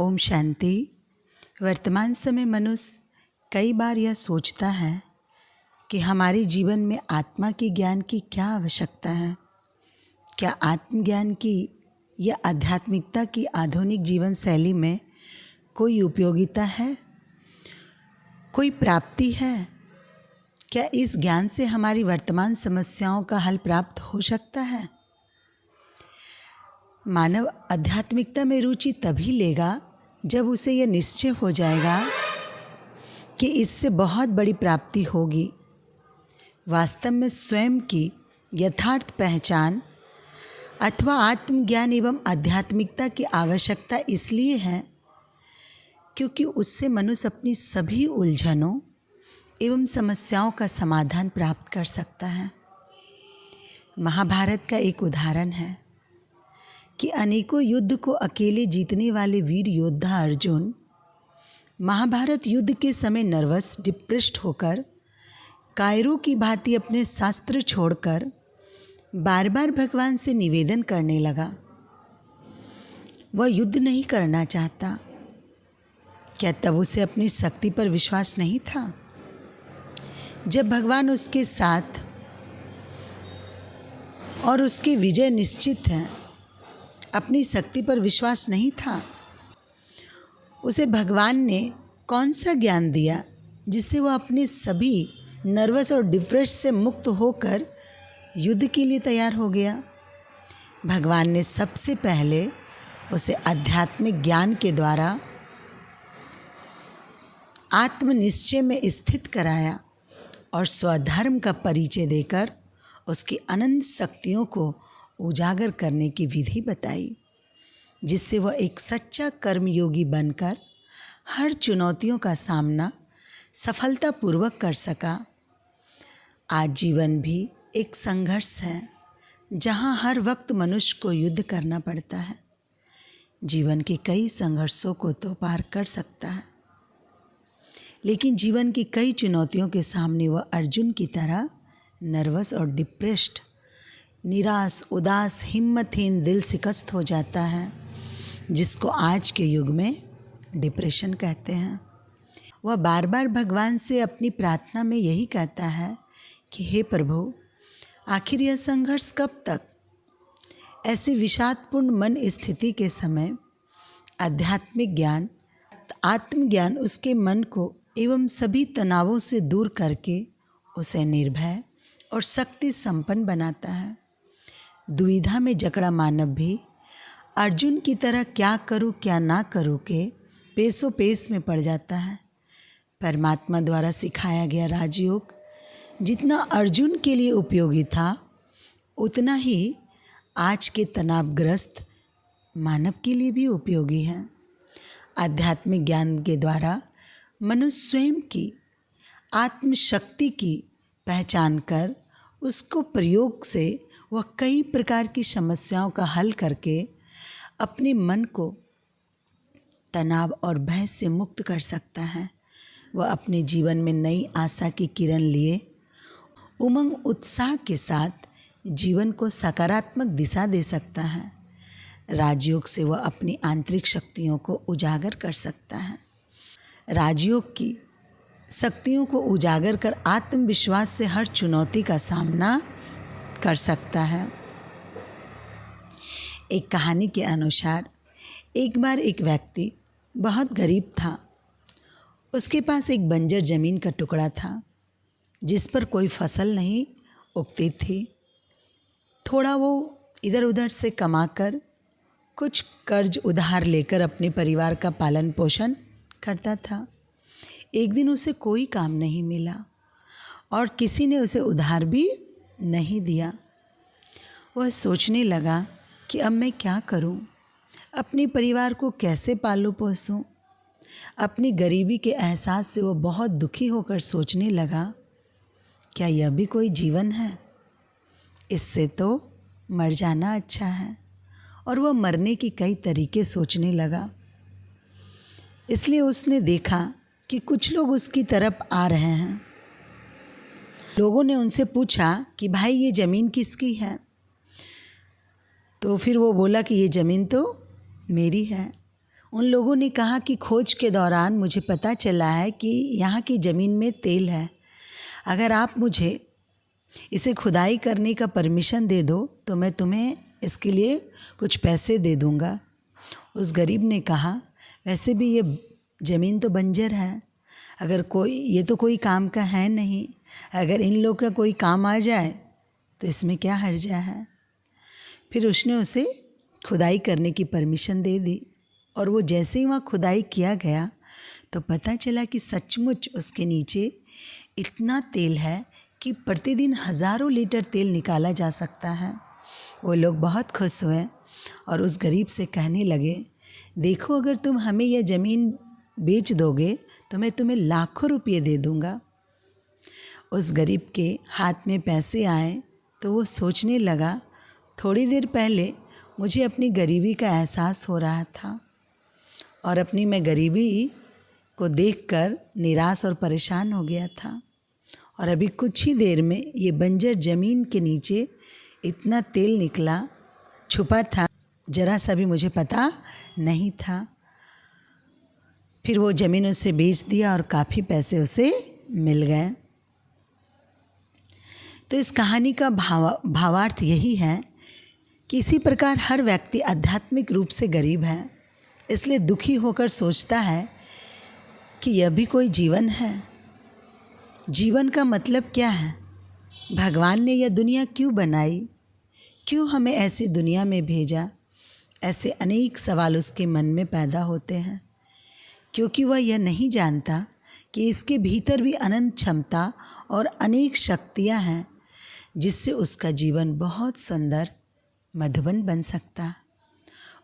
ओम शांति। वर्तमान समय मनुष्य कई बार यह सोचता है कि हमारे जीवन में आत्मा के ज्ञान की क्या आवश्यकता है। क्या आत्मज्ञान की या आध्यात्मिकता की आधुनिक जीवन शैली में कोई उपयोगिता है, कोई प्राप्ति है? क्या इस ज्ञान से हमारी वर्तमान समस्याओं का हल प्राप्त हो सकता है? मानव आध्यात्मिकता में रुचि तभी लेगा जब उसे यह निश्चय हो जाएगा कि इससे बहुत बड़ी प्राप्ति होगी। वास्तव में स्वयं की यथार्थ पहचान अथवा आत्मज्ञान एवं आध्यात्मिकता की आवश्यकता इसलिए है क्योंकि उससे मनुष्य अपनी सभी उलझनों एवं समस्याओं का समाधान प्राप्त कर सकता है। महाभारत का एक उदाहरण है कि अनेकों युद्ध को अकेले जीतने वाले वीर योद्धा अर्जुन महाभारत युद्ध के समय नर्वस डिप्रेस्ड होकर कायरों की भांति अपने शास्त्र छोड़कर बार बार भगवान से निवेदन करने लगा। वह युद्ध नहीं करना चाहता। क्या तब उसे अपनी शक्ति पर विश्वास नहीं था? जब भगवान उसके साथ और उसकी विजय निश्चित है, अपनी शक्ति पर विश्वास नहीं था। उसे भगवान ने कौन सा ज्ञान दिया जिससे वह अपने सभी नर्वस और डिप्रेस से मुक्त होकर युद्ध के लिए तैयार हो गया? भगवान ने सबसे पहले उसे आध्यात्मिक ज्ञान के द्वारा आत्मनिश्चय में स्थित कराया और स्वधर्म का परिचय देकर उसकी अनंत शक्तियों को उजागर करने की विधि बताई, जिससे वह एक सच्चा कर्मयोगी बनकर हर चुनौतियों का सामना सफलतापूर्वक कर सका। आज जीवन भी एक संघर्ष है जहाँ हर वक्त मनुष्य को युद्ध करना पड़ता है। जीवन के कई संघर्षों को तो पार कर सकता है, लेकिन जीवन की कई चुनौतियों के सामने वह अर्जुन की तरह नर्वस और डिप्रेस्ड, निराश, उदास, हिम्मतहीन, दिल शिकस्त हो जाता है, जिसको आज के युग में डिप्रेशन कहते हैं। वह बार बार भगवान से अपनी प्रार्थना में यही कहता है कि हे प्रभु, आखिर यह संघर्ष कब तक? ऐसी विषादपूर्ण मन स्थिति के समय आध्यात्मिक ज्ञान, आत्मज्ञान उसके मन को एवं सभी तनावों से दूर करके उसे निर्भय और शक्ति संपन्न बनाता है। दुविधा में जकड़ा मानव भी अर्जुन की तरह क्या करूं क्या ना करूं के पेशो पेश में पड़ जाता है। परमात्मा द्वारा सिखाया गया राजयोग जितना अर्जुन के लिए उपयोगी था, उतना ही आज के तनावग्रस्त मानव के लिए भी उपयोगी है। आध्यात्मिक ज्ञान के द्वारा मनुष्य स्वयं की आत्मशक्ति की पहचान कर उसको प्रयोग से वह कई प्रकार की समस्याओं का हल करके अपने मन को तनाव और भय से मुक्त कर सकता है। वह अपने जीवन में नई आशा की किरण लिए उमंग उत्साह के साथ जीवन को सकारात्मक दिशा दे सकता है। राजयोग से वह अपनी आंतरिक शक्तियों को उजागर कर सकता है। राजयोग की शक्तियों को उजागर कर आत्मविश्वास से हर चुनौती का सामना कर सकता है। एक कहानी के अनुसार एक बार एक व्यक्ति बहुत गरीब था। उसके पास एक बंजर ज़मीन का टुकड़ा था जिस पर कोई फसल नहीं उगती थी। थोड़ा वो इधर उधर से कमाकर कुछ कर्ज उधार लेकर अपने परिवार का पालन पोषण करता था। एक दिन उसे कोई काम नहीं मिला और किसी ने उसे उधार भी नहीं दिया। वह सोचने लगा कि अब मैं क्या करूं? अपने परिवार को कैसे पालूं पोसूं? अपनी गरीबी के एहसास से वह बहुत दुखी होकर सोचने लगा, क्या यह भी कोई जीवन है? इससे तो मर जाना अच्छा है। और वह मरने की कई तरीके सोचने लगा। इसलिए उसने देखा कि कुछ लोग उसकी तरफ आ रहे हैं। लोगों ने उनसे पूछा कि भाई ये ज़मीन किसकी है? तो फिर वो बोला कि ये ज़मीन तो मेरी है। उन लोगों ने कहा कि खोज के दौरान मुझे पता चला है कि यहाँ की ज़मीन में तेल है। अगर आप मुझे इसे खुदाई करने का परमिशन दे दो तो मैं तुम्हें इसके लिए कुछ पैसे दे दूँगा। उस गरीब ने कहा, वैसे भी ये ज़मीन तो बंजर है, ये तो कोई काम का है नहीं। अगर इन लोग का कोई काम आ जाए तो इसमें क्या हर्जा है। फिर उसने उसे खुदाई करने की परमिशन दे दी और वो जैसे ही वहाँ खुदाई किया गया तो पता चला कि सचमुच उसके नीचे इतना तेल है कि प्रतिदिन हज़ारों लीटर तेल निकाला जा सकता है। वो लोग बहुत खुश हुए और उस गरीब से कहने लगे, देखो अगर तुम हमें यह ज़मीन बेच दोगे तो मैं तुम्हें लाखों रुपये दे दूँगा। उस गरीब के हाथ में पैसे आए तो वो सोचने लगा, थोड़ी देर पहले मुझे अपनी गरीबी का एहसास हो रहा था और अपनी मैं गरीबी को देखकर निराश और परेशान हो गया था, और अभी कुछ ही देर में ये बंजर ज़मीन के नीचे इतना तेल निकला, छुपा था, जरा सा भी मुझे पता नहीं था। फिर वो ज़मीन उसे बेच दिया और काफ़ी पैसे उसे मिल गए। तो इस कहानी का भावार्थ यही है कि इसी प्रकार हर व्यक्ति आध्यात्मिक रूप से गरीब है, इसलिए दुखी होकर सोचता है कि यह भी कोई जीवन है। जीवन का मतलब क्या है? भगवान ने यह दुनिया क्यों बनाई? क्यों हमें ऐसी दुनिया में भेजा? ऐसे अनेक सवाल उसके मन में पैदा होते हैं, क्योंकि वह यह नहीं जानता कि इसके भीतर भी अनंत क्षमता और अनेक शक्तियाँ हैं, जिससे उसका जीवन बहुत सुंदर मधुबन बन सकता।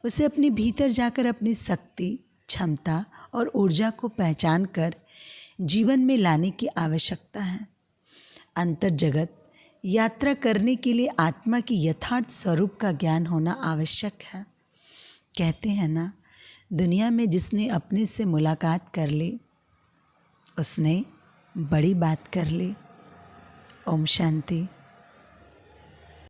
उसे अपने भीतर जाकर अपनी शक्ति, क्षमता और ऊर्जा को पहचान कर जीवन में लाने की आवश्यकता है। अंतर जगत यात्रा करने के लिए आत्मा की यथार्थ स्वरूप का ज्ञान होना आवश्यक है। कहते हैं ना, दुनिया में जिसने अपने से मुलाकात कर ली उसने बड़ी बात कर ली। ओम शांति।